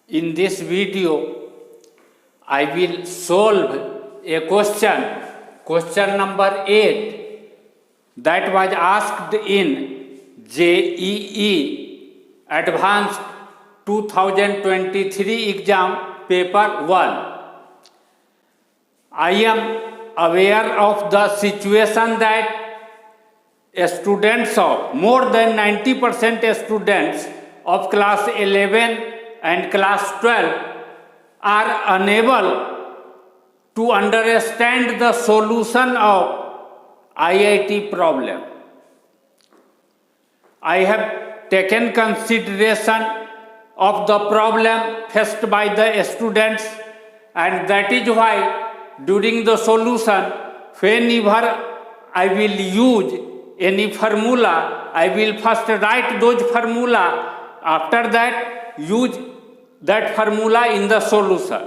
In this video, I will solve a question number 8 that was asked in JEE Advanced 2023 exam paper 1. I am aware of the situation that students of more than 90% students of class 11 and class 12 are unable to understand the solution of IIT problem. I have taken consideration of the problem faced by the students, and that is why during the solution, whenever I will use any formula, I will first write those formula. After that, use that formula in the solution.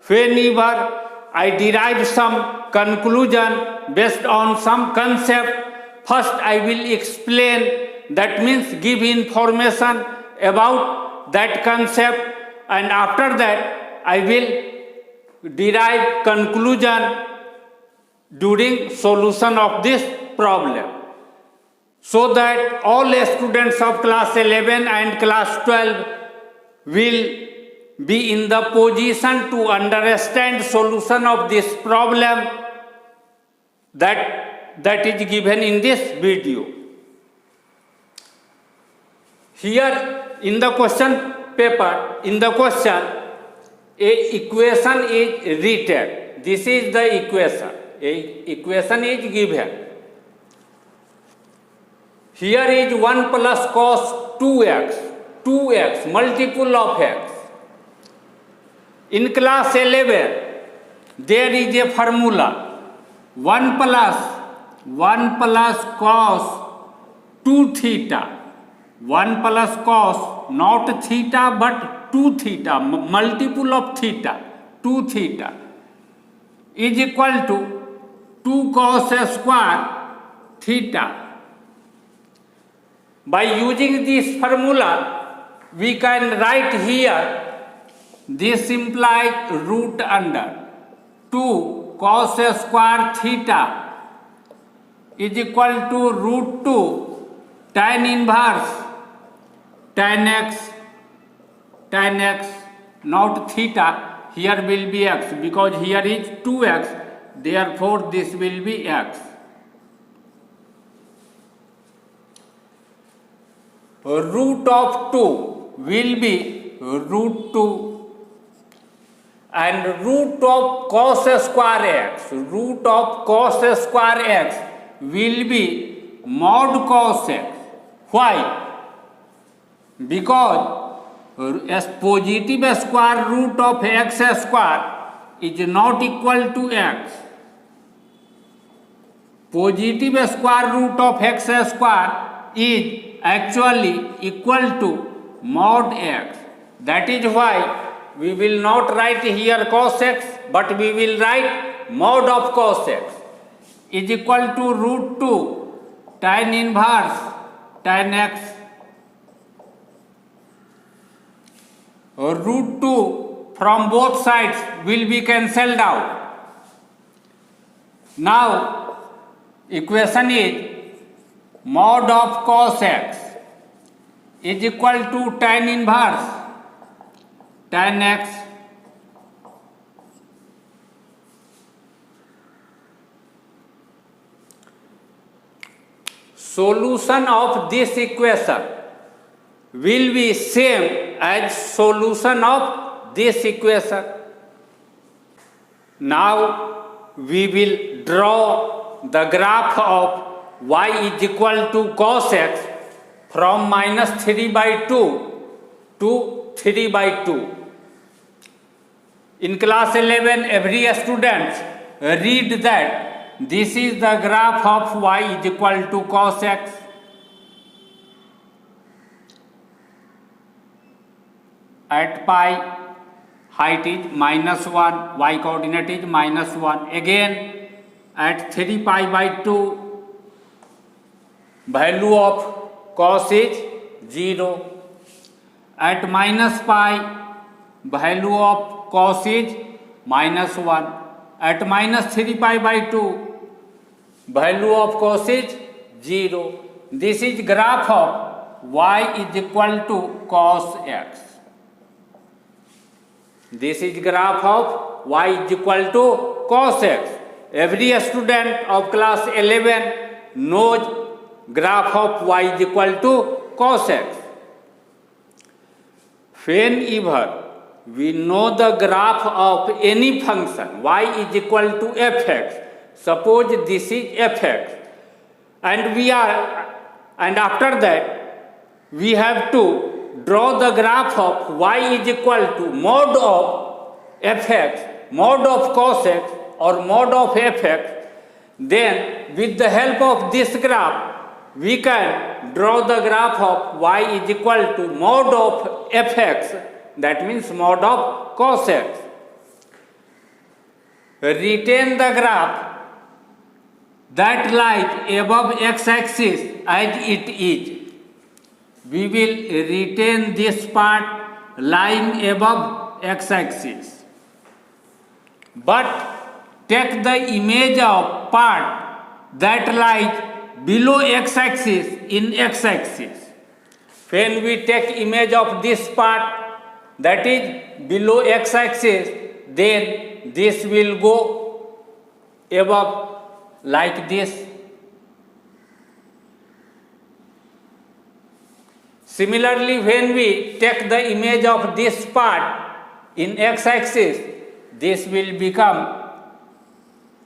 Whenever I derive some conclusion based on some concept, first I will explain, that means give information about that concept, and after that I will derive conclusion during solution of this problem, so that all students of class 11 and class 12 will be in the position to understand solution of this problem that is given in this video. Here in the question paper, in the question, a equation is written. This is the equation. A equation is given. Here is 1 plus cos 2x, multiple of x. In class 11, there is a formula, 1 plus cos 2 theta. 1 plus cos, not theta but 2 theta, multiple of theta, 2 theta, is equal to 2 cos square theta. By using this formula, we can write here, this implies root under 2 cos square theta is equal to root 2 tan inverse tan x, not theta, here will be x, because here is 2x, therefore this will be x. Root of 2 will be root 2, and root of cos square x, will be mod cos x. Why? Because positive square root of x square is not equal to x. Positive square root of x square is actually equal to mod x. That is why we will not write here cos x, but we will write mod of cos x is equal to root 2 tan inverse tan x. Root 2 from both sides will be cancelled out. Now equation is mod of cos x is equal to tan inverse tan x solution of this equation will be same as solution of this equation. Now we will draw the graph of y is equal to cos x from minus 3 by 2 to 3 by 2. In class 11, every student read that this is the graph of y is equal to cos x. At pi, height is -1, y coordinate is -1. Again, at 3 pi by 2, value of cos is 0. At minus pi, value of cos is -1. At -3 pi by 2, value of cos is 0. This is graph of y is equal to cos x. This is graph of y is equal to cos x. Every student of class 11 knows graph of y is equal to cos x. Whenever we know the graph of any function, y is equal to fx. Suppose this is fx, and after that we have to draw the graph of y is equal to mod of fx, mod of cos x, or mod of fx. Then with the help of this graph we can draw the graph of y is equal to mod of fx, that means mod of cos x. Retain the graph that lies above x-axis as it is. We will retain this part lying above x-axis, but take the image of part that lies below x-axis in x-axis. When we take image of this part that is below x-axis, then this will go above like this. Similarly, when we take the image of this part in x-axis, this will become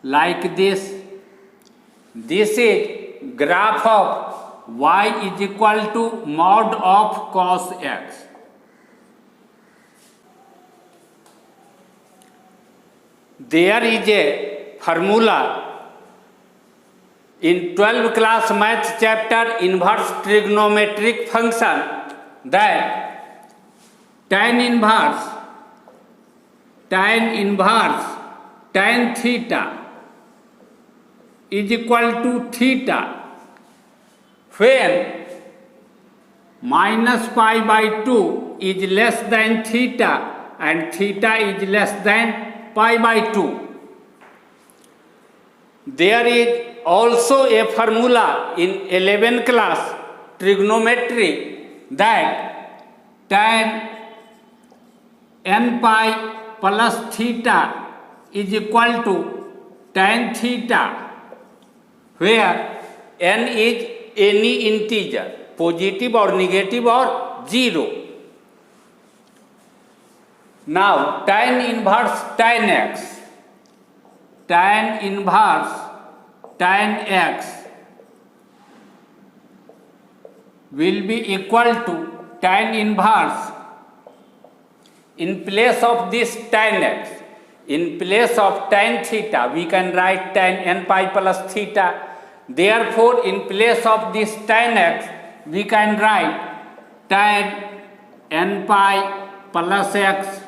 like this. This is graph of y is equal to mod of cos x. There is a formula in 12th class math chapter inverse trigonometric function that tan inverse tan theta is equal to theta when minus pi by 2 is less than theta and theta is less than pi by 2. There is also a formula in 11th class trigonometry that tan n pi plus theta is equal to tan theta, where n is any integer, positive or negative or 0. Now tan inverse tan x, tan inverse tan x will be equal to tan inverse, in place of this tan x, in place of tan theta we can write tan n pi plus theta. Therefore in place of this tan x we can write tan n pi plus x,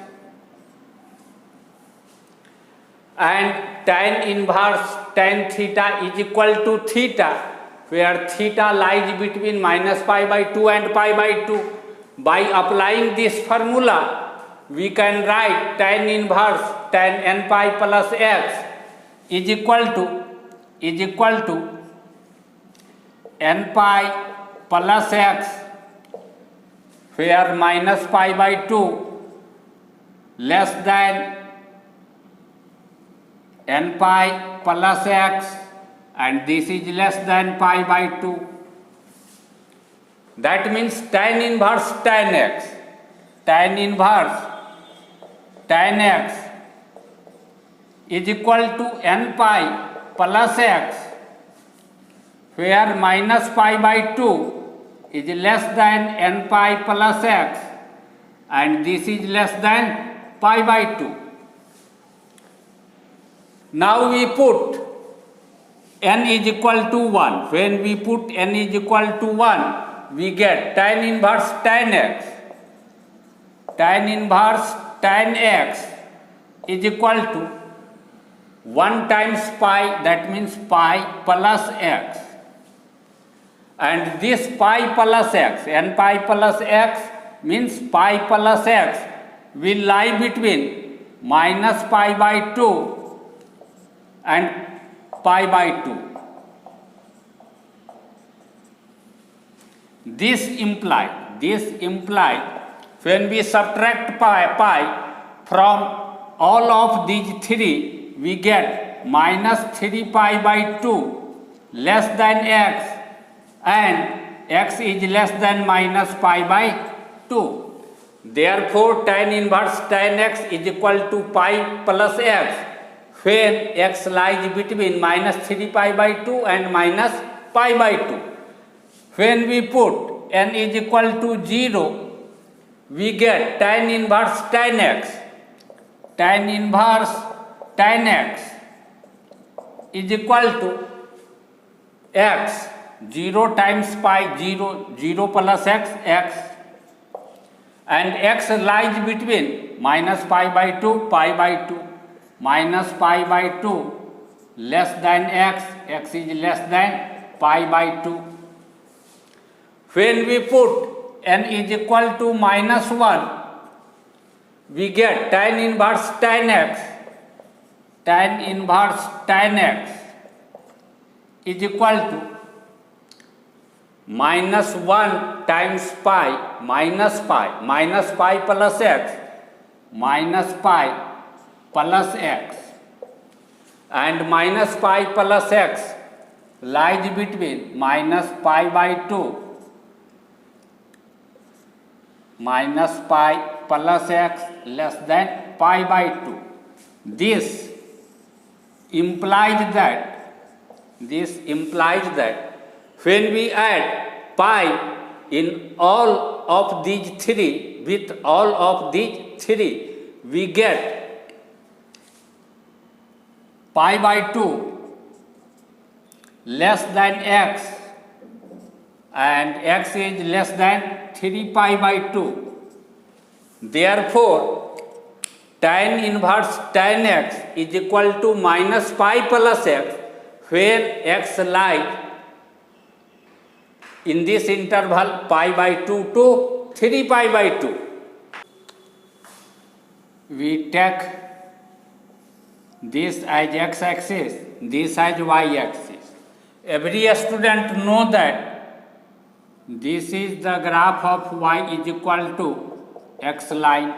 and tan inverse tan theta is equal to theta, where theta lies between minus pi by 2 and pi by 2. By applying this formula we can write tan inverse tan n pi plus x is equal to n pi plus x, where minus pi by 2 less than n pi plus x and this is less than pi by 2. That means tan inverse tan x, tan inverse tan x is equal to n pi plus x, where minus pi by 2 is less than n pi plus x and this is less than pi by 2. Now we put n is equal to 1. When we put n is equal to 1, we get tan inverse tan x. Tan inverse tan x is equal to 1 times pi, that means pi plus x. And this pi plus x, n pi plus x means pi plus x will lie between minus pi by 2 and pi by 2. This implies when we subtract pi from all of these three, we get minus 3 pi by 2 less than x, and x is less than minus pi by 2. Therefore, tan inverse tan x is equal to pi plus x when x lies between minus 3 pi by 2 and minus pi by 2. When we put n is equal to 0, we get tan inverse tan x. Tan inverse tan x is equal to x, 0 times pi, 0 plus x, and x lies between minus pi by 2, minus pi by 2 less than x is less than pi by 2. When we put n is equal to minus 1, we get tan inverse tan x. Tan inverse tan x is equal to minus 1 times pi, minus pi plus x, minus pi plus x, and minus pi plus x lies between minus pi by 2, minus pi plus x less than pi by 2. This implies that when we add pi in all of these three, with all of these three, we get pi by 2 less than x, and x is less than 3 pi by 2. Therefore, tan inverse tan x is equal to minus pi plus x, where x lies in this interval pi by 2 to 3 pi by 2. We take this as x-axis, this as y-axis. Every student know that this is the graph of y is equal to x line.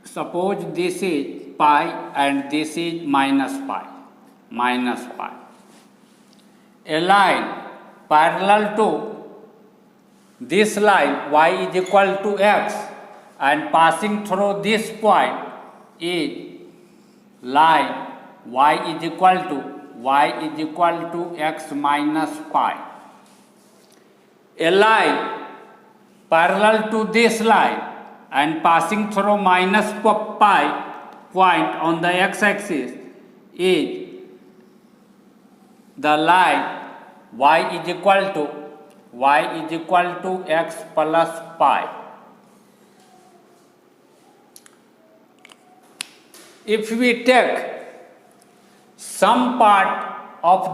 Suppose this is pi and this is minus pi. A line parallel to this line y is equal to x, and passing through this point is line y is equal to x minus pi. A line parallel to this line and passing through minus pi point on the x-axis is the line y is equal to x plus pi. If we take some part of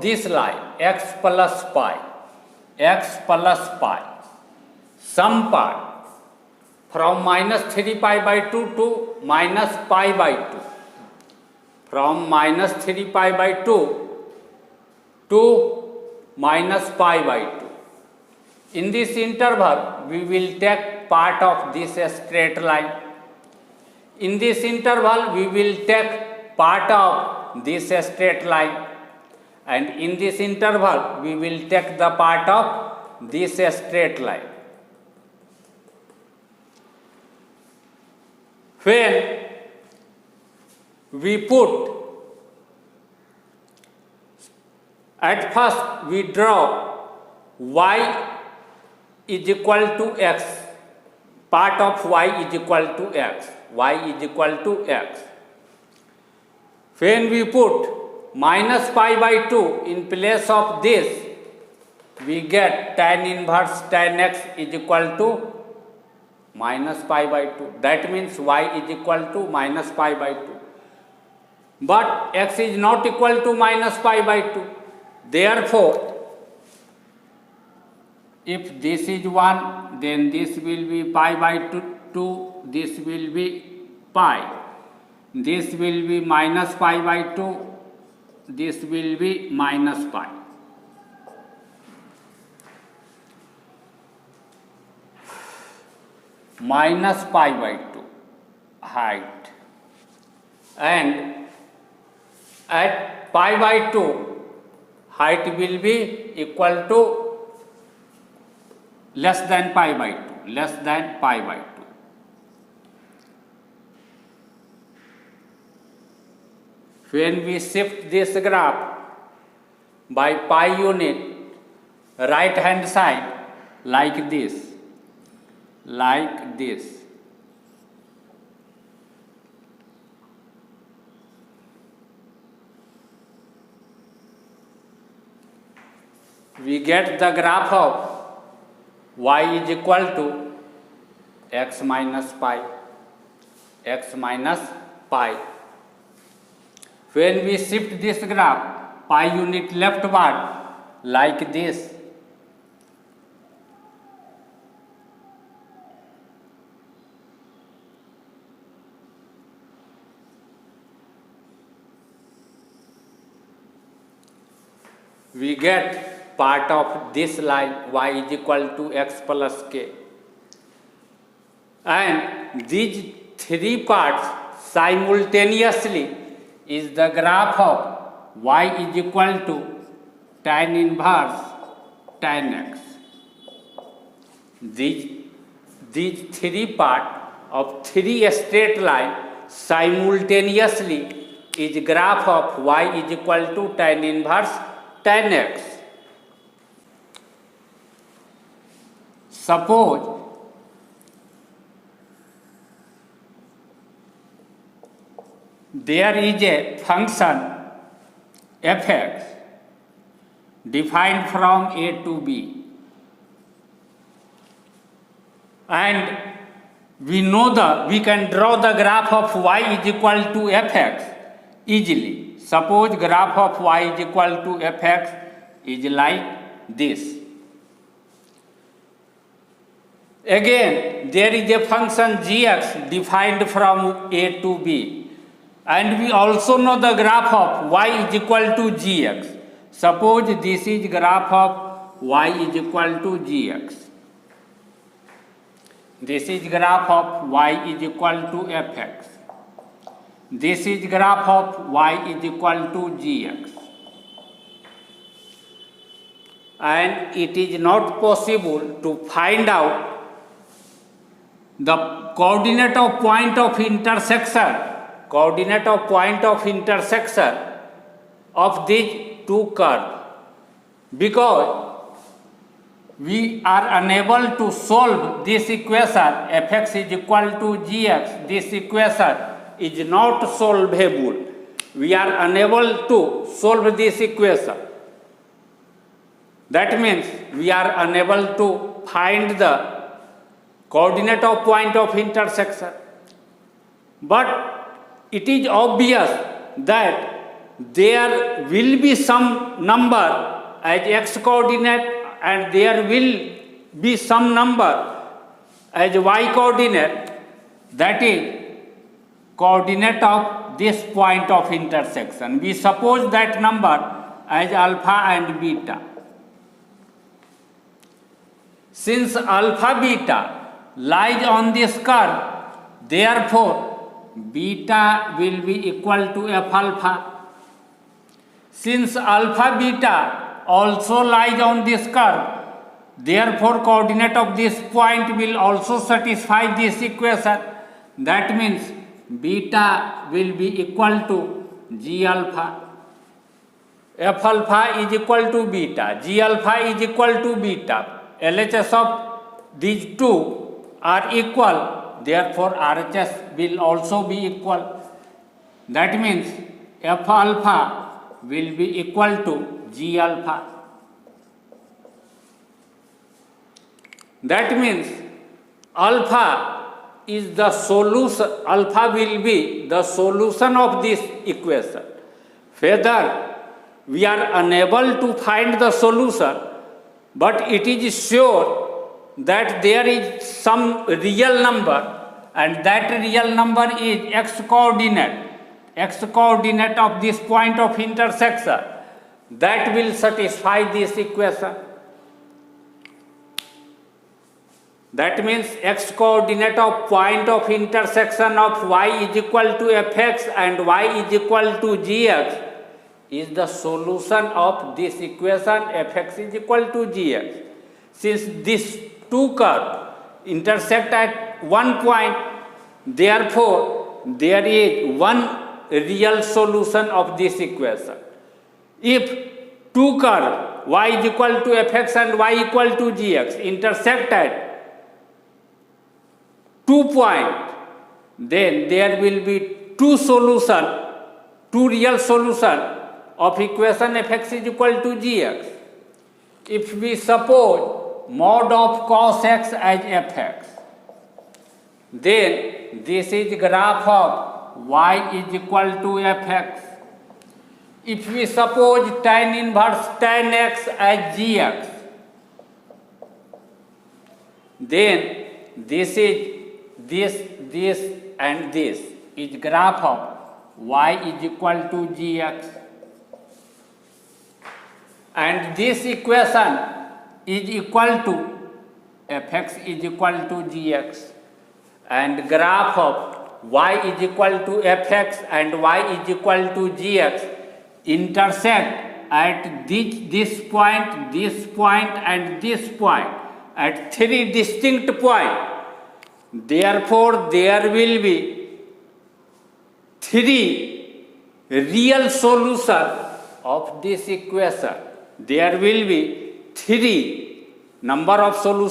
this line x plus pi, some part from minus 3 pi by 2 to minus pi by 2, from minus 3 pi by 2 to minus pi by 2. In this interval, we will take part of this straight line. In this interval, we will take part of this straight line, and in this interval, we will take the part of this straight line. When we put, at first we draw y is equal to x, part of y is equal to x, When we put minus pi by 2 in place of this, we get tan inverse tan x is equal to minus pi by 2. That means y is equal to minus pi by 2. But x is not equal to minus pi by 2. Therefore, If this is 1, then this will be pi by 2, this will be pi. This will be minus pi by 2, this will be minus pi. Minus pi by 2 height, and at pi by 2 height will be equal to less than pi by 2, less than pi by 2. When we shift this graph by pi unit right hand side like this, we get the graph of y is equal to x minus pi. When we shift this graph pi unit leftward like this, we get part of this line y is equal to x plus k, and these three parts simultaneously is the graph of y is equal to tan inverse tan x. These three parts of three straight line simultaneously is graph of y is equal to tan inverse tan x. Suppose there is a function f(x) defined from a to b, and we can draw the graph of y is equal to f(x) easily. Suppose graph of y is equal to f(x) is like this. Again, there is a function gx defined from a to b, and we also know the graph of y is equal to gx. Suppose this is graph of y is equal to gx. This is graph of y is equal to f(x). This is graph of y is equal to gx. And it is not possible to find out the coordinate of point of intersection of these two curves, because we are unable to solve this equation f(x) is equal to gx. This equation is not solvable. We are unable to solve this equation. That means we are unable to find the coordinate of point of intersection. But it is obvious that there will be some number as x coordinate, and there will be some number as y coordinate, that is coordinate of this point of intersection. We suppose that number as alpha and beta. Since alpha beta lies on this curve, therefore beta will be equal to f alpha. Since alpha beta also lies on this curve, therefore coordinate of this point will also satisfy this equation. That means beta will be equal to g alpha. F alpha is equal to beta, g alpha is equal to beta. LHS of these two are equal, therefore RHS will also be equal. That means F alpha will be equal to G alpha. That means alpha is the solution, alpha will be the solution of this equation. Whether we are unable to find the solution, but it is sure that there is some real number, and that real number is x coordinate of this point of intersection, that will satisfy this equation. That means x coordinate of point of intersection of y is equal to fx and y is equal to gx is the solution of this equation fx is equal to gx. Since these two curves intersect at one point, therefore there is one real solution of this equation. If two curves y is equal to fx and y equal to gx intersect at 2 points, then there will be two real solutions of equation fx is equal to gx. If we suppose mod of cos x as fx, then this is graph of y is equal to fx. If we suppose tan inverse tan x as gx, then this and this is graph of y is equal to gx, and this equation is equal to fx is equal to gx, and graph of y is equal to fx and y is equal to gx intersect at this point and this point at three distinct points. Therefore, there will be three real solutions of this equation. There will be three. Number of real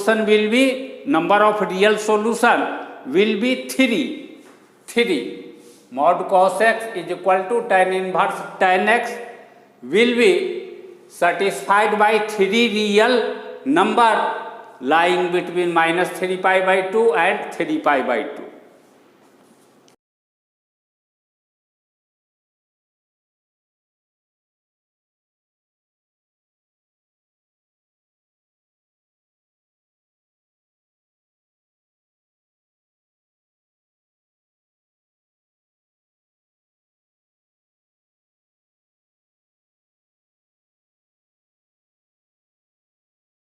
solution will be three. Mod cos x is equal to tan inverse tan x will be satisfied by three real number lying between -3 pi by 2 and 3 pi by 2.